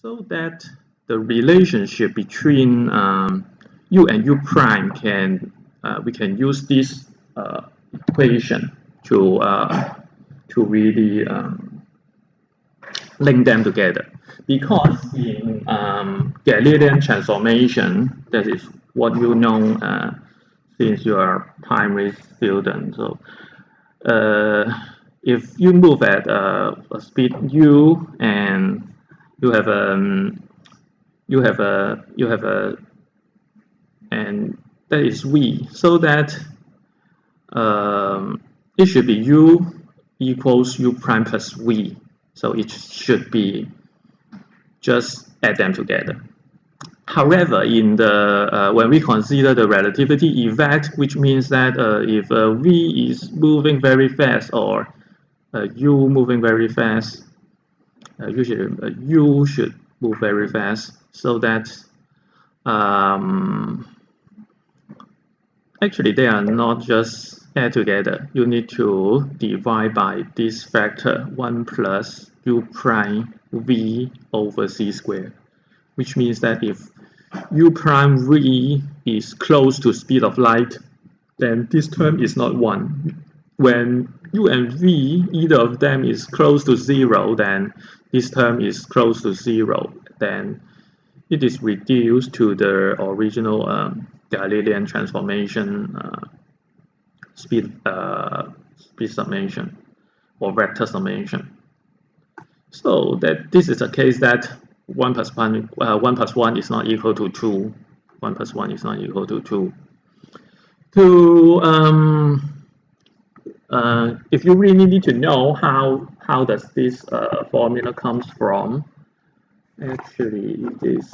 so that the relationship between u and u prime we can use this equation to really link them together, because in Galilean transformation, that is what you know since you are primary student. So if you move at a speed u and you have a and that is v, so that it should be u equals u prime plus v. So it should be just add them together. However, in the when we consider the relativity effect, which means that if v is moving very fast or u moving very fast, usually u should move very fast, so that actually they are not just add together. You need to divide by this factor 1 plus u prime v over c squared, which means that if u prime v is close to speed of light, then this term is not 1. When u and v, either of them is close to 0, then this term is close to 0. Then it is reduced to the original Galilean transformation speed summation or vector summation. So that this is a case that 1 plus 1 is not equal to 2. 1 plus 1 is not equal to 2. If you really need to know how does this formula comes from, actually it is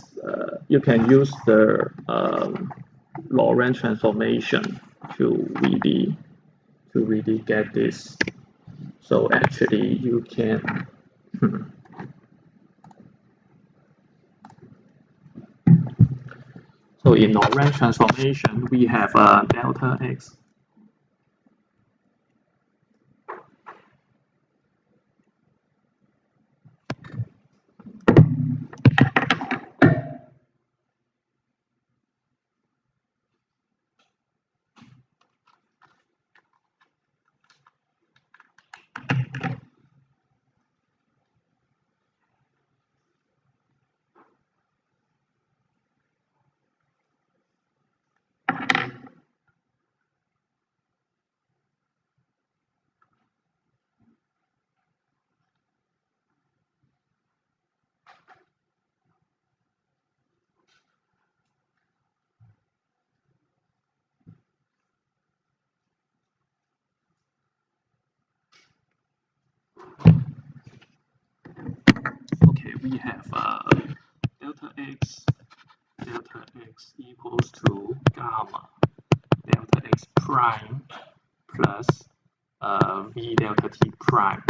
you can use the Lorentz transformation to really get this. So actually you can so in Lorentz transformation we have delta x we have delta x equals to gamma delta x prime plus v delta t prime,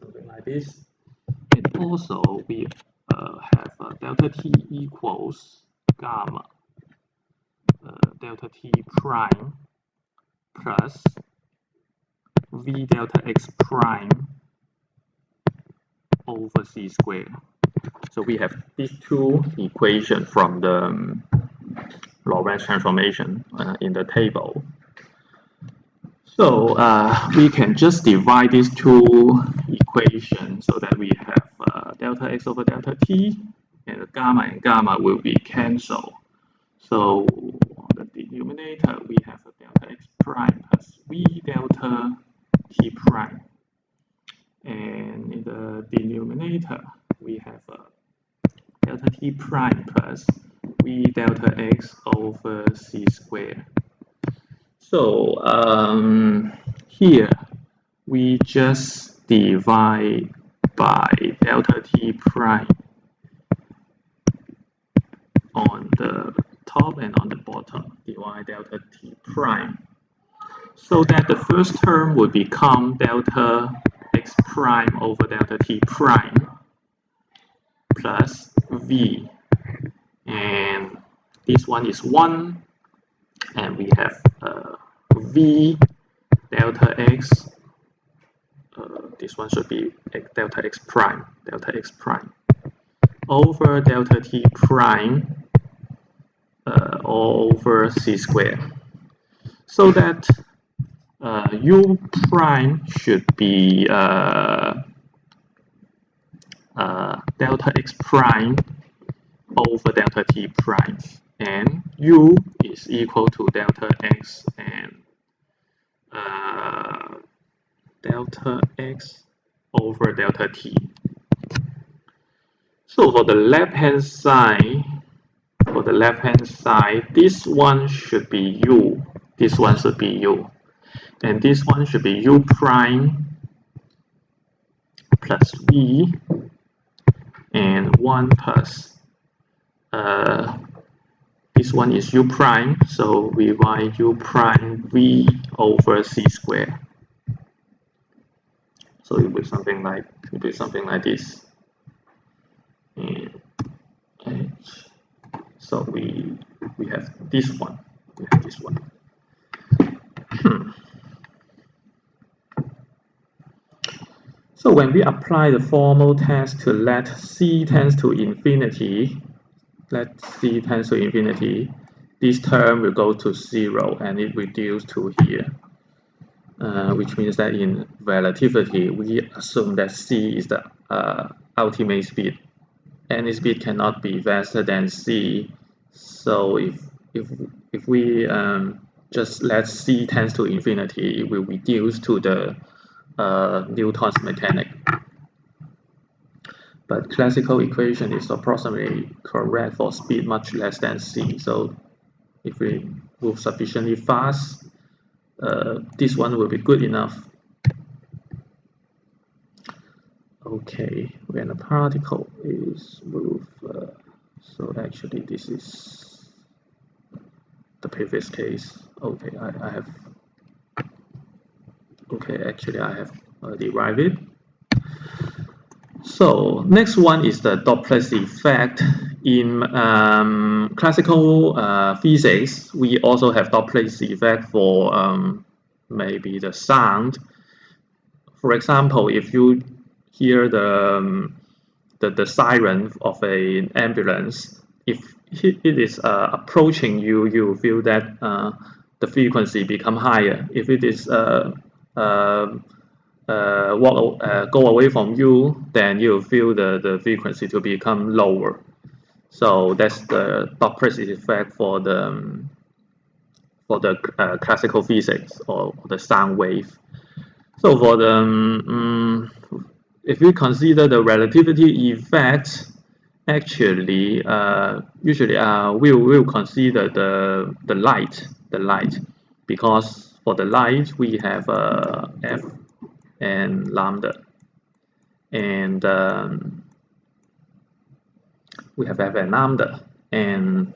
something like this. And also we have delta t equals gamma delta t prime plus v delta x prime over c squared. So we have these two equations from the Lorentz transformation in the table. So we can just divide these two equations so that we have delta x over delta t, and gamma will be cancelled. So on the denominator we have a delta x prime plus v delta t prime, and in the denominator we have delta t prime plus v delta x over c squared. So here we just divide by delta t prime on the top and on the bottom, divide delta t prime, so that the first term would become delta x prime over delta t prime plus v, and this one is 1, and we have v delta x, this one should be delta x prime, over delta t prime over c squared, so that u prime should be delta x prime over delta t prime, and u is equal to delta x and delta x over delta t. So for the left hand side, this one should be u, this one should be u, and this one should be u prime plus v, and 1 plus this one is u prime, so we write u prime v over c squared. So it will be something like this. And so we have this one. So when we apply the formal test to let c tends to infinity, this term will go to 0 and it reduces to here, which means that in relativity we assume that c is the ultimate speed. Any speed cannot be faster than c. So if we just let c tends to infinity, it will reduce to the Newton's mechanic. But classical equation is approximately correct for speed much less than c. So if we move sufficiently fast, this one will be good enough. Okay, when a particle is moved, so actually this is the previous case. Okay, I have derived it. So next one is the Doppler's effect. In classical physics, we also have Doppler's effect for maybe the sound. For example, if you hear the siren of an ambulance, if it is approaching you, you feel that the frequency become higher. If it is go away from you, then you feel the frequency to become lower. So that's the Doppler's effect for the classical physics or the sound wave. So for the if we consider the relativity effect, actually usually we'll consider the light, because for the light we have f and lambda, and we have f and lambda, and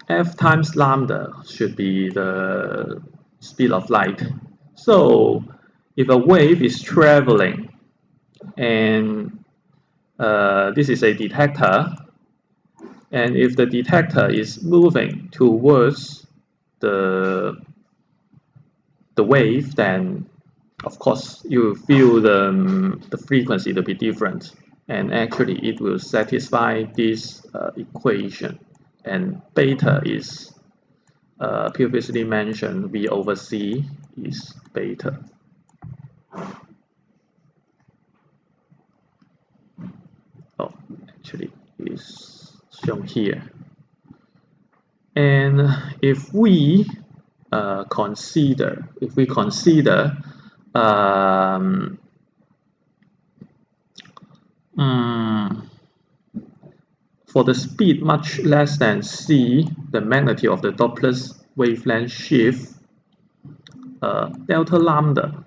f times lambda should be the speed of light. So if a wave is traveling and this is a detector, and if the detector is moving towards the wave, then of course you feel the frequency to be different, and actually it will satisfy this equation, and beta is previously mentioned, v over c is beta. Oh, actually is shown here. And if we consider for the speed much less than c, the magnitude of the Doppler's wavelength shift, delta lambda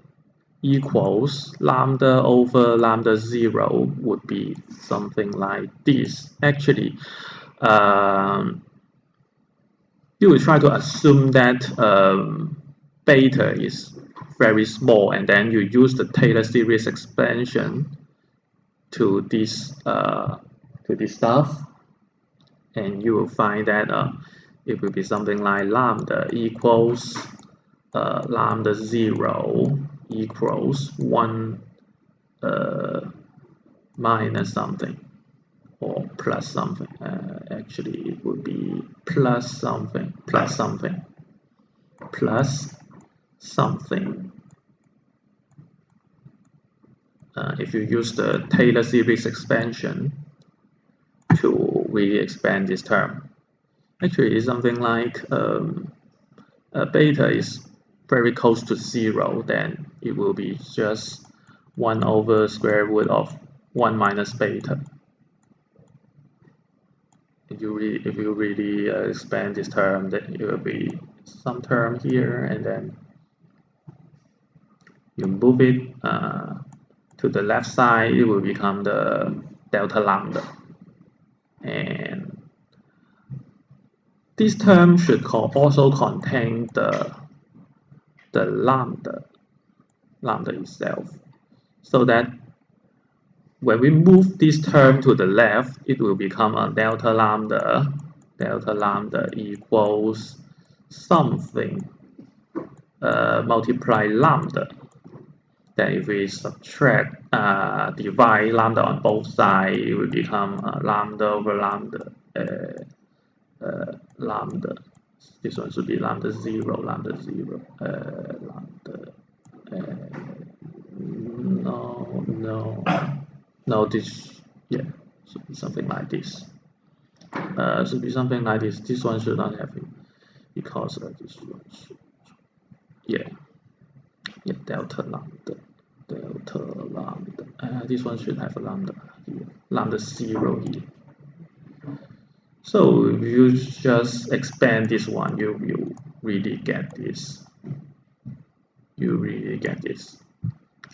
equals lambda over lambda 0 would be something like this. Actually, you will try to assume that beta is very small, and then you use the Taylor series expansion to this stuff, and you will find that it will be something like lambda equals lambda 0 equals 1 minus something or plus something. Actually, it would be plus something, plus something, plus something. If you use the Taylor series expansion to really expand this term, actually it's something like beta is very close to 0, then it will be just 1 over square root of 1 minus beta. If you really expand this term, then it will be some term here, and then you move it to the left side, it will become the delta lambda. And this term should also contain the lambda itself, so that when we move this term to the left, it will become a delta lambda equals something multiply lambda. Then if we subtract, divide lambda on both sides, it will become lambda over lambda, lambda. This one should be lambda 0, lambda 0, lambda. No, this, yeah, should be something like this. Should be something like this. This one should not have it because this one should, yeah, delta lambda. This one should have a lambda here, lambda 0 here. So if you just expand this one, you really get this. You really get this,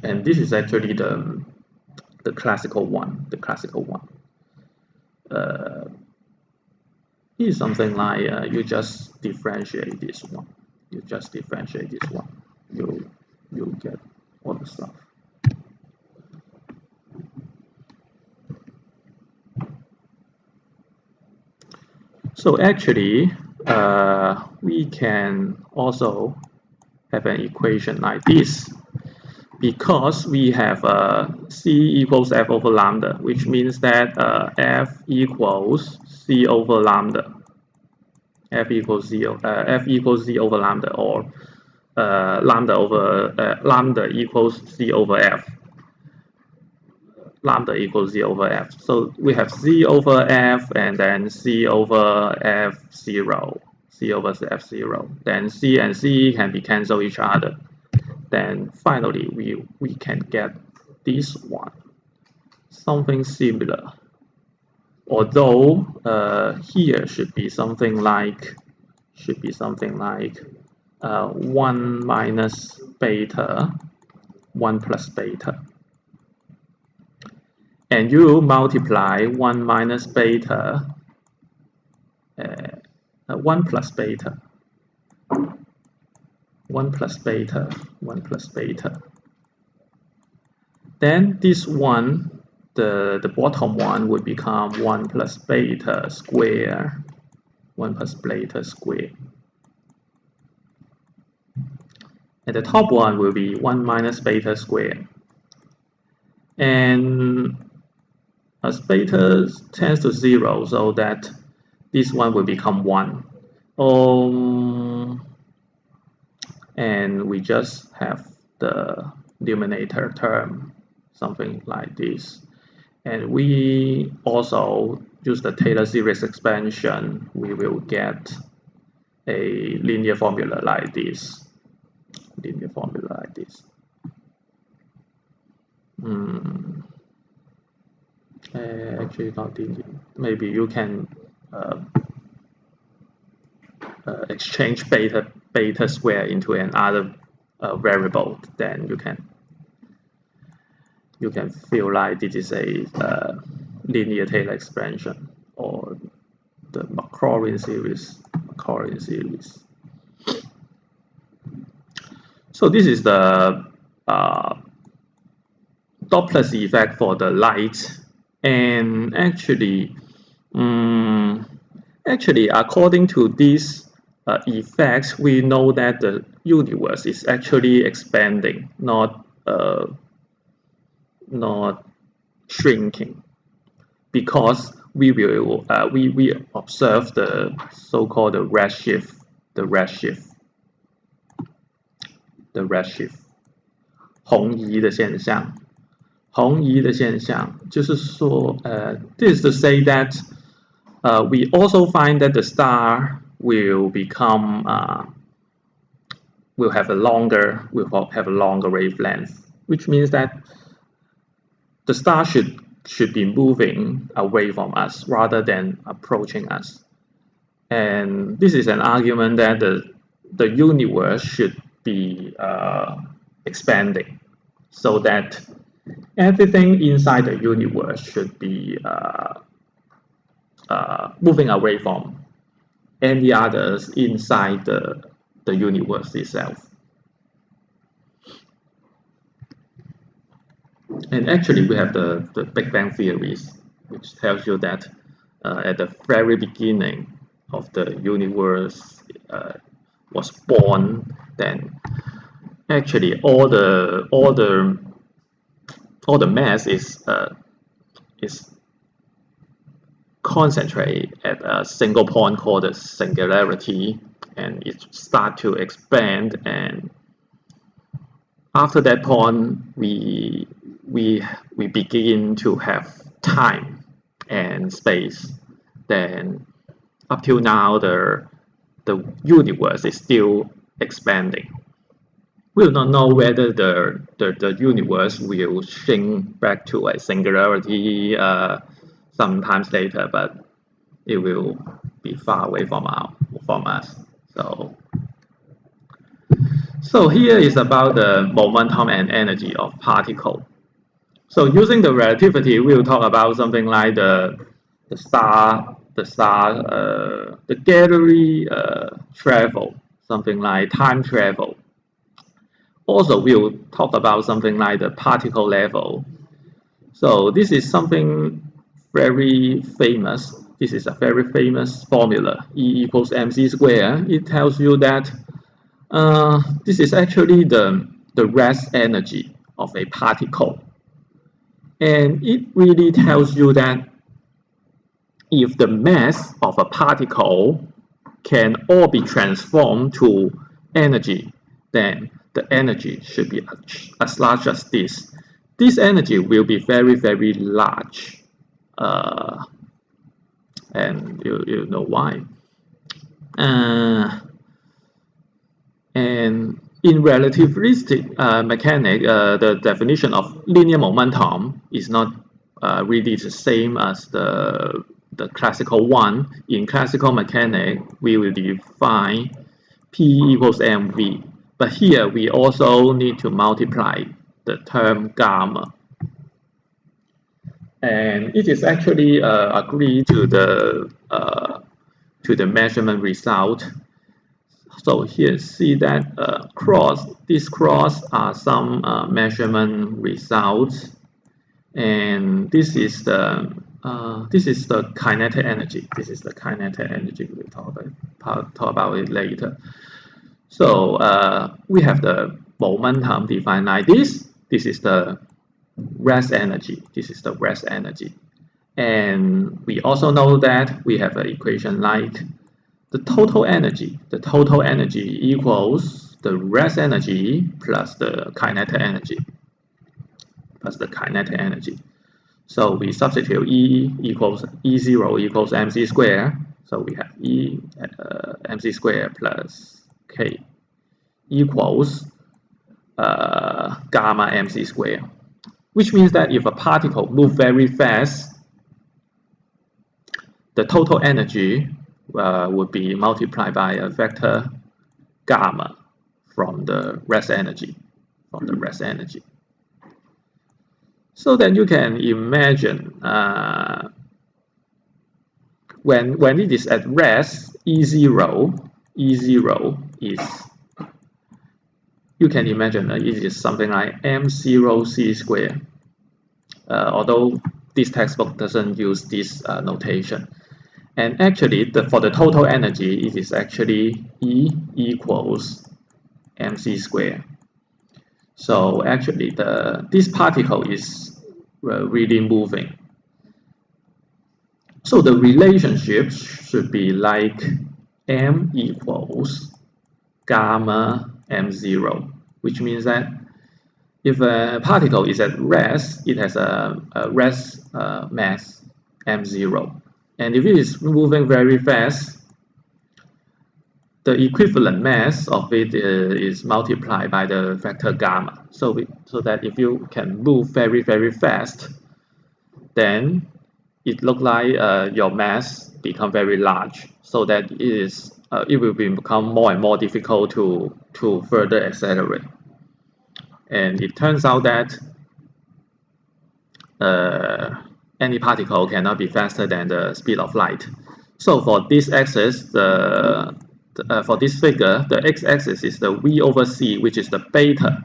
and this is actually the classical one. The classical one. Is something like you just differentiate this one. You just differentiate this one. You get all the stuff. So actually, we can also have an equation like this, because we have C equals F over lambda, which means that F equals C over lambda. F equals Z over lambda, or lambda equals C over F. Lambda equals Z over F. So we have Z over F and then C over F0. C over F0. Then C and C can be cancel each other. Then finally we can get this one. Something similar. Although here should be something like 1 minus beta, 1 plus beta. And you multiply 1 minus beta, 1 plus beta, 1 plus beta, 1 plus beta. Then this one, the bottom one would become 1 plus beta square, 1 plus beta square. And the top one will be 1 minus beta square. And as beta tends to 0, so that this one will become 1. And we just have the numerator term, something like this. And we also use the Taylor series expansion. We will get a linear formula like this. Linear formula like this. Actually not linear. Maybe you can exchange beta square into another variable. Then you can feel like this is a linear Taylor expansion, or the Maclaurin series. So this is the Doppler's effect for the light, and actually, according to these effects, we know that the universe is actually expanding, not shrinking, because we will we observe the so-called the redshift 红移的现象。红移的现象就是说this is to say that we also find that the star will become will have a longer wavelength, which means that the star should be moving away from us rather than approaching us. And this is an argument that the universe should be expanding, so that everything inside the universe should be moving away from any others inside the universe itself. And actually, we have the Big Bang theories, which tells you that at the very beginning of the universe was born, then actually all the mass is concentrated at a single point called the singularity, and it starts to expand, and after that point we begin to have time and space. Then up till now the universe is still expanding. We do not know whether the universe will shrink back to a singularity sometimes later, but it will be far away from us. So here is about the momentum and energy of particle. So using the relativity, we will talk about something like the gallery travel, something like time travel. Also, we will talk about something like the particle level. So this is something very famous. This is a very famous formula, E equals mc squared. It tells you that this is actually the rest energy of a particle. And it really tells you that if the mass of a particle can all be transformed to energy, then the energy should be as large as this. This energy will be very, very large. And you know why. And in relativistic mechanics, the definition of linear momentum is not really the same as the classical one. In classical mechanics, we will define P equals mv. But here we also need to multiply the term gamma. And it is actually agreed to the measurement result. So here, see that these cross are some measurement results, and this is the kinetic energy. This is the kinetic energy. We'll talk about it later. So we have the momentum defined like this. This is the rest energy. This is the rest energy, and we also know that we have an equation like the total energy. The total energy equals the rest energy plus the kinetic energy. So we substitute E equals E0 equals mc squared. So we have E mc squared plus K equals gamma mc squared, which means that if a particle moves very fast, the total energy would be multiplied by a vector gamma from the rest energy. So then you can imagine when it is at rest, E0 is, you can imagine it is something like m0 c squared. Although this textbook doesn't use this notation. And actually, for the total energy, it is actually E equals mc squared. So actually, this particle is really moving. So the relationship should be like m equals gamma m0, which means that if a particle is at rest, it has a rest mass m0. And if it is moving very fast, the equivalent mass of it is multiplied by the factor gamma. So that if you can move very, very fast, then it looks like your mass become very large. So that it will become more and more difficult to further accelerate. And it turns out that any particle cannot be faster than the speed of light. So for this axis, for this figure, the x-axis is the v over c, which is the beta.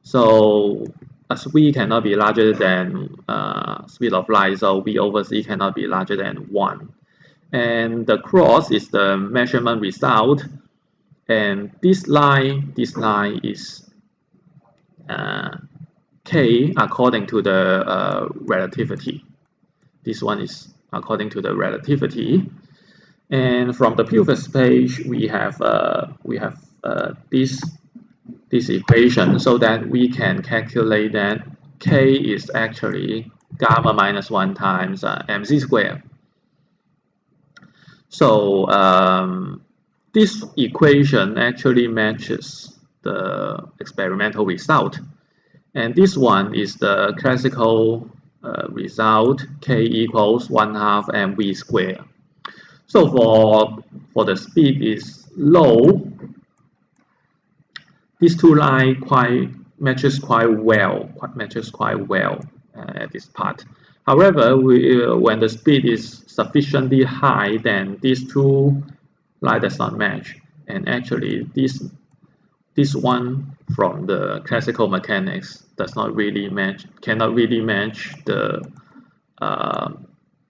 So as v cannot be larger than speed of light, so v over c cannot be larger than 1. And the cross is the measurement result. And this line is k according to the relativity. This one is according to the relativity. And from the previous page, we have this equation, so that we can calculate that k is actually gamma minus 1 times mc squared. So this equation actually matches the experimental result. And this one is the classical result, k equals 1/2 mv squared. So for the speed is low, these two lines matches quite well at this part. However, when the speed is sufficiently high, then these two lines does not match. And actually, this one from the classical mechanics cannot really match the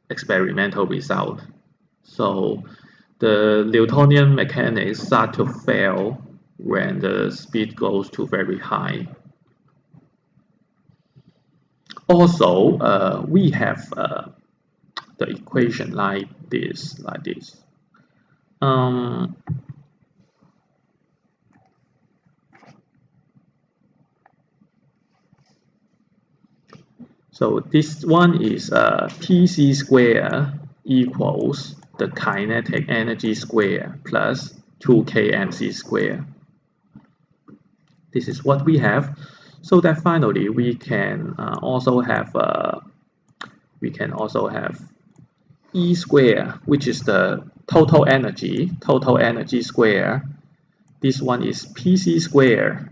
experimental result. So the Newtonian mechanics start to fail when the speed goes to very high. Also, we have the equation like this. So this one is Pc squared equals the kinetic energy squared plus 2k mc squared. This is what we have. So that finally we can also have E squared, which is the total energy square. This one is Pc squared,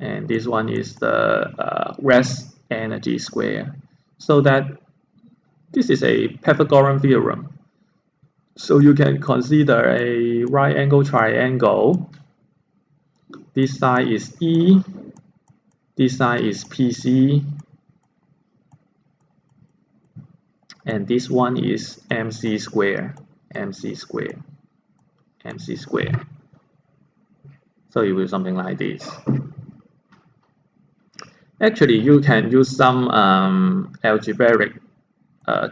and this one is the rest energy square. So that this is a Pythagorean theorem. So you can consider a right angle triangle. This side is E, this side is Pc, and this one is mc squared. So it will be something like this. Actually, you can use some algebraic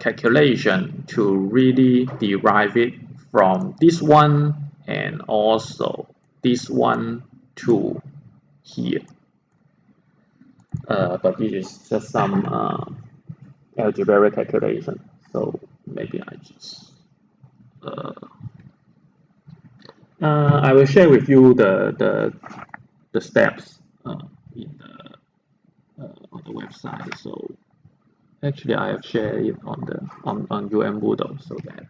calculation to really derive it from this one and also this one to here. But this is just some algebraic calculation. So maybe I just I will share with you the steps in on the website. So actually, I have shared it on Moodle, so that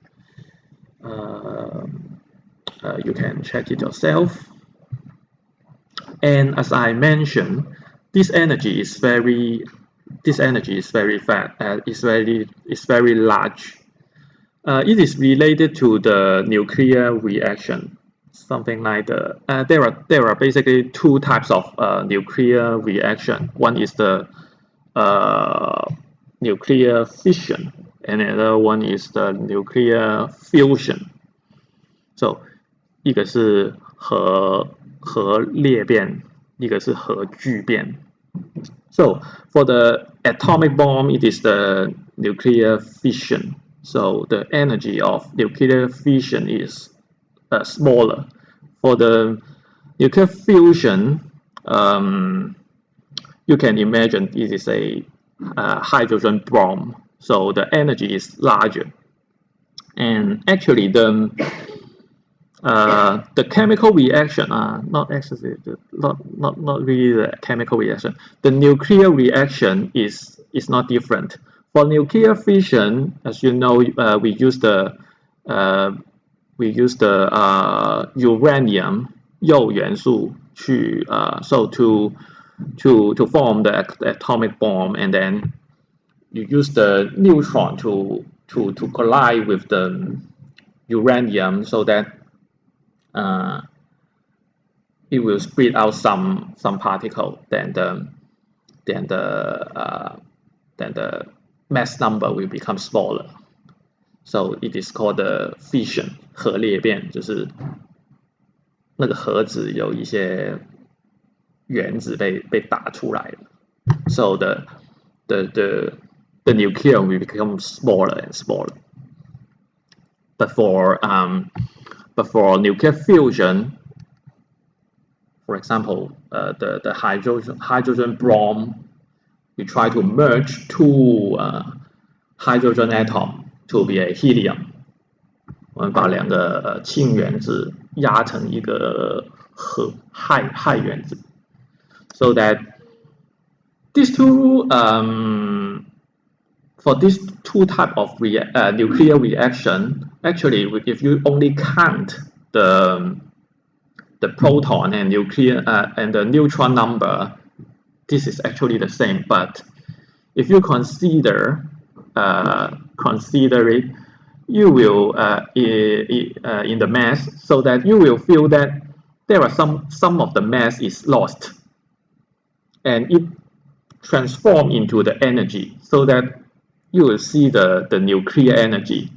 you can check it yourself. And as I mentioned, this energy is very fat. It's very large. It is related to the nuclear reaction. Something like there are basically two types of nuclear reaction. One is the nuclear fission, and another one is the nuclear fusion. So 一个是核裂变，一个是核聚变。So for the atomic bomb, it is the nuclear fission. So the energy of nuclear fission is smaller. For the nuclear fusion, you can imagine it is a hydrogen bomb. So the energy is larger. And actually, the chemical reaction not actually not really the chemical reaction. The nuclear reaction is not different. For nuclear fission, as you know, uh, we use the uranium 铀元素去so to form the atomic bomb, and then you use the neutron to collide with the uranium so that uh, it will spit out some particle, then the uh, then the mass number will become smaller. So it is called the fission 核裂变，就是那个核子有一些原子被打出来了。So the the the nuclear will become smaller and smaller. But for nuclear fusion, for example, the hydrogen bomb, we try to merge two hydrogen atom to be a helium. 我们把两个氢原子压成一个氦原子 so that these two for these two type of nuclear reaction, actually, if you only count the proton and nuclear and the neutron number, this is actually the same. But if you consider it, you will in the mass, so that you will feel that there are some of the mass is lost, and it transform into the energy, so that you will see the nuclear energy.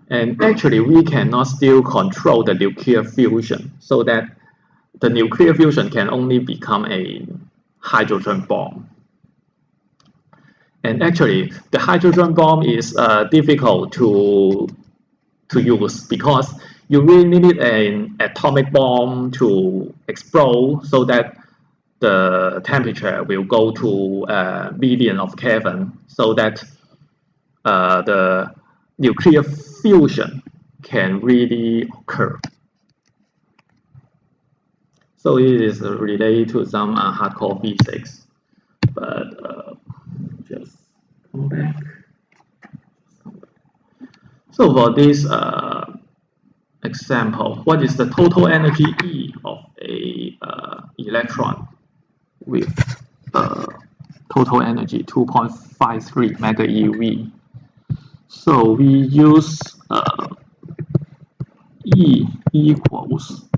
And actually, we cannot still control the nuclear fusion, so that the nuclear fusion can only become a hydrogen bomb. And actually, the hydrogen bomb is difficult to use because you really need an atomic bomb to explode so that the temperature will go to a million of Kelvin, so that the nuclear fusion can really occur. So it is related to some hardcore physics, but just come back. So for this example, what is the total energy E of a electron with total energy 2.53 mega eV? So we use E equals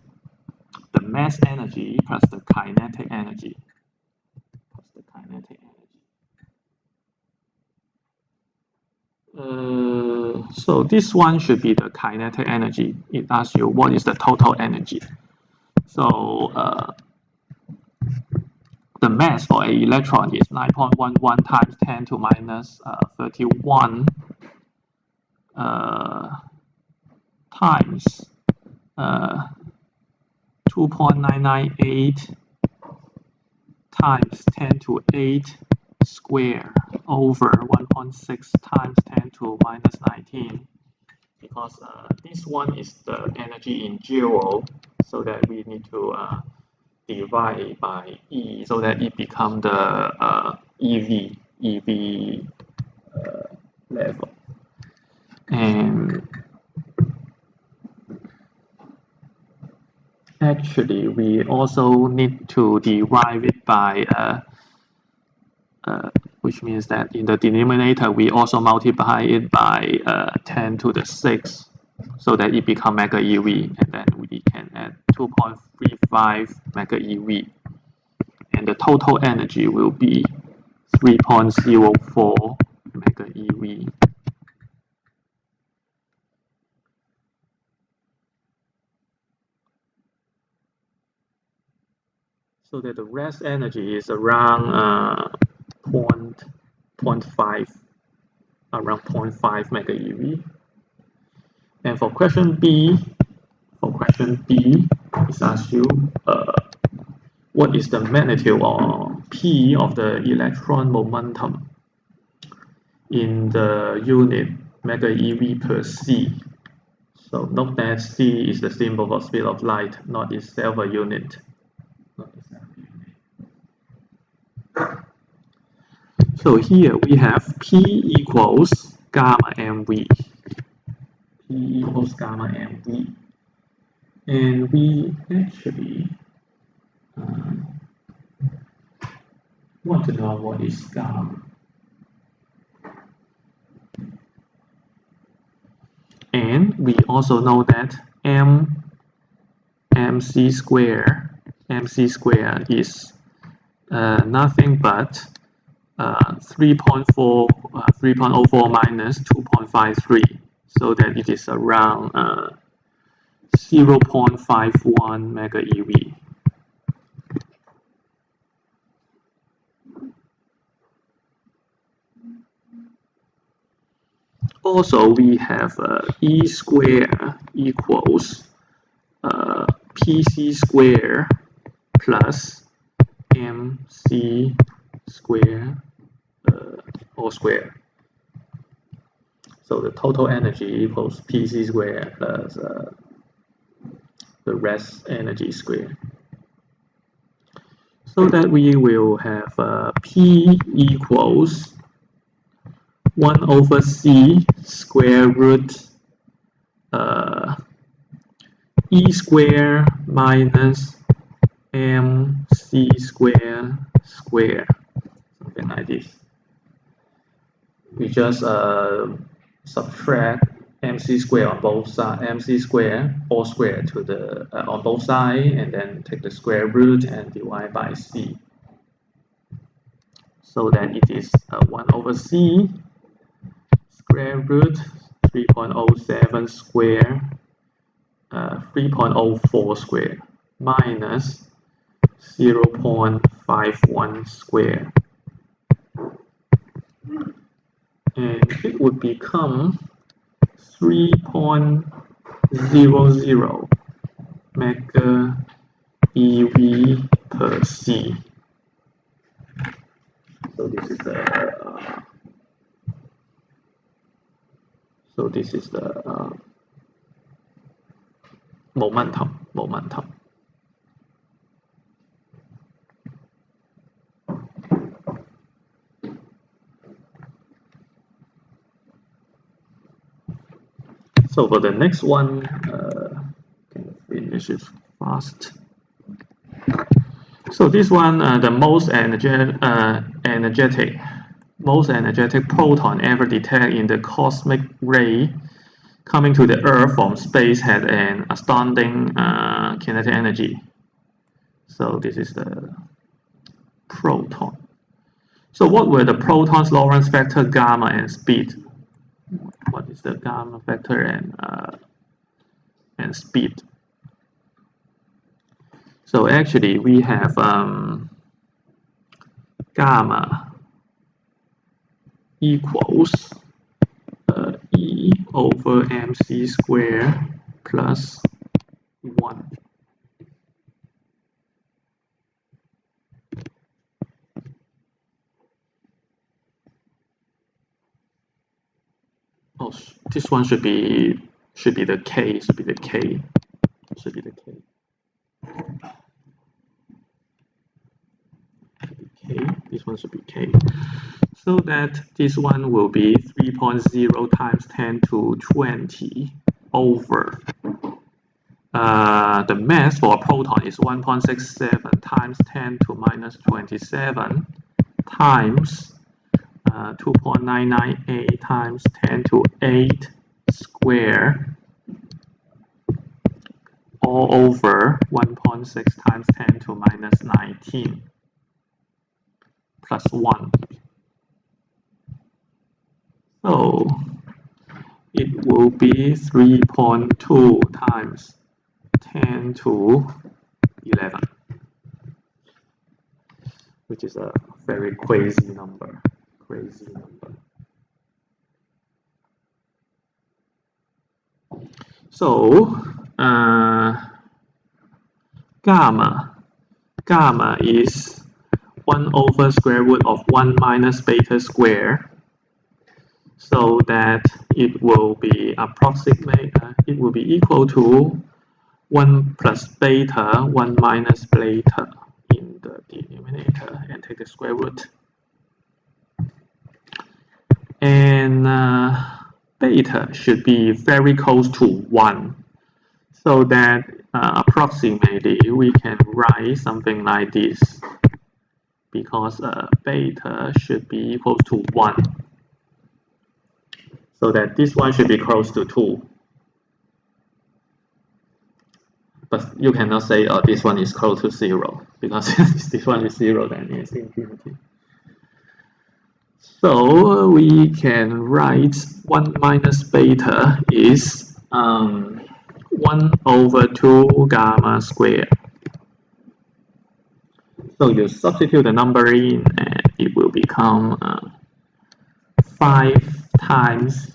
the mass energy plus the kinetic energy. So this one should be the kinetic energy. It asks you what is the total energy. So the mass for an electron is 9.11 times 10 to minus 31 times 2.998 times 10 to 8 square over 1.6 times 10 to minus 19, because this one is the energy in joule, so that we need to divide by E so that it becomes the EV level. And actually, we also need to derive it by which means that in the denominator we also multiply it by 10 to the 6, so that it becomes mega eV, and then we can add 2.35 mega eV, and the total energy will be 3.04 mega eV. So that the rest energy is around 0.5, around 0.5 mega eV. And for question B, it asks you what is the magnitude or P of the electron momentum in the unit mega eV per C. So note that C is the symbol for speed of light, not itself a unit. So here we have P equals gamma mV. P equals gamma mV. And we actually want to know what is gamma. And we also know that mc square is nothing but 3.04 minus 2.53, so that it is around 0.51 mega eV. Also, we have E square equals PC square plus MC square all square. So the total energy equals PC square plus the rest energy square. So that we will have P equals 1 over C square root E square minus MC square, something like this. We just subtract MC square on both sides, MC square all square to the on both sides, and then take the square root and divide by C. So that it is 1 over C square root 3.07 square 3.04 square minus 0.51 square, and it would become 3.00 mega eV per C. So this is the momentum. So for the next one, can finish it fast. So this one, the most energetic proton ever detected in the cosmic ray coming to the Earth from space had an astounding kinetic energy. So this is the proton. So what were the proton's Lorentz vector, gamma, and speed? What is the gamma vector and speed? So actually we have gamma equals E over mc square plus 1. Oh, this one should be the K. This one should be K. So that this one will be 3.0 times 10 to 20 over the mass for a proton is 1.67 times 10 to minus 27 times 2.998 times 10 to 8 square all over 1.6 times 10 to minus 19 plus 1. So it will be 3.2 times 10 to 11. which is a very crazy number. Crazy number. So gamma is 1 over square root of 1 minus beta square, so that it will be it will be equal to 1 plus beta 1 minus beta in the denominator, and take the square root. And beta should be very close to 1, so that approximately we can write something like this, because beta should be equal to 1, so that this one should be close to 2. But you cannot say this one is close to 0, because if this one is 0, then it's infinity. So we can write 1 minus beta is 1 over 2 gamma squared. So you substitute the number in, and it will become 5 times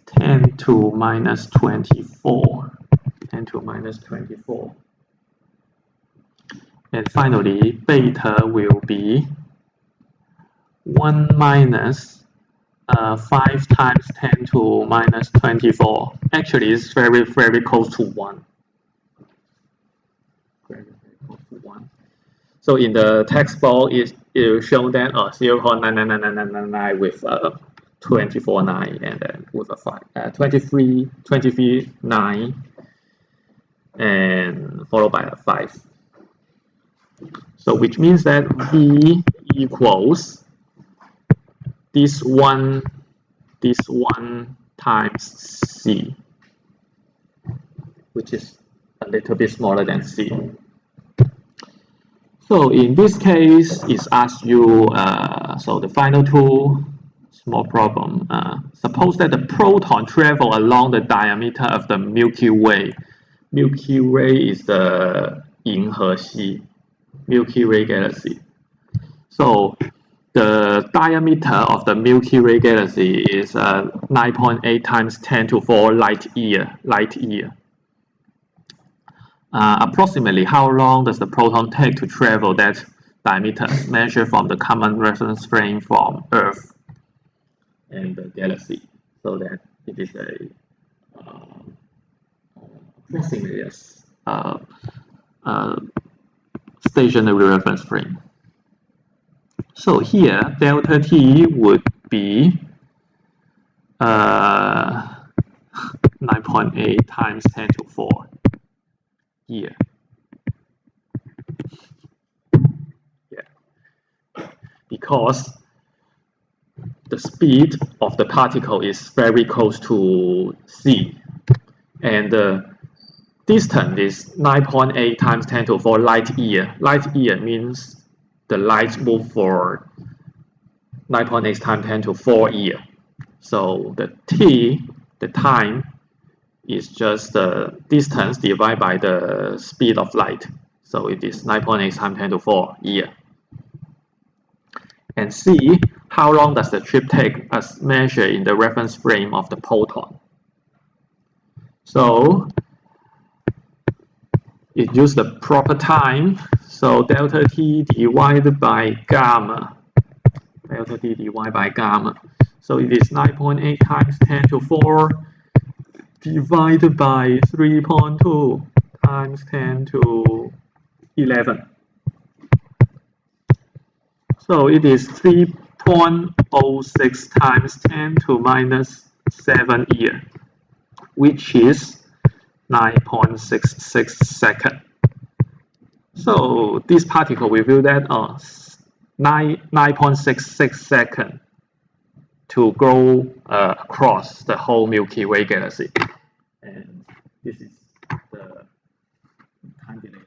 10 to minus 24. 10 to minus 24. And finally, beta will be 1 minus 5 times 10 to minus 24. Actually, it's very, very close to 1. Very, very close to 1. So in the textbook, it will show that 0.99999 with 24 9, and then with a 5, 23 9, and followed by a 5. So which means that V equals this one times C, which is a little bit smaller than C. So in this case, it asks you, so the final two, small problem. Suppose that the proton travel along the diameter of the Milky Way. Milky Way is the 银河系, Milky Way galaxy. So the diameter of the Milky Way galaxy is 9.8 times 10 to 4 light year. Approximately how long does the proton take to travel that diameter, measured from the common reference frame from Earth and the galaxy? So that it is approximately stationary reference frame. So here, delta T would be 9.8 times 10 to 4 here. Yeah. Because the speed of the particle is very close to c, and the distance is 9.8 times 10 to 4 light year. Light year means the light move for 9.8 times 10 to 4 year. So the t, the time, is just the distance divided by the speed of light. So it is 9.8 times 10 to 4 year. And c, how long does the trip take as measured in the reference frame of the proton? So it uses the proper time. So delta t divided by gamma. Delta t divided by gamma. So it is 9.8 times 10 to 4 divided by 3.2 times 10 to 11. So it is 3.06 times 10 to minus 7 year, which is 9.66 seconds. So this particle will do that 9.66 seconds to go across the whole Milky Way galaxy. And this is the time delay.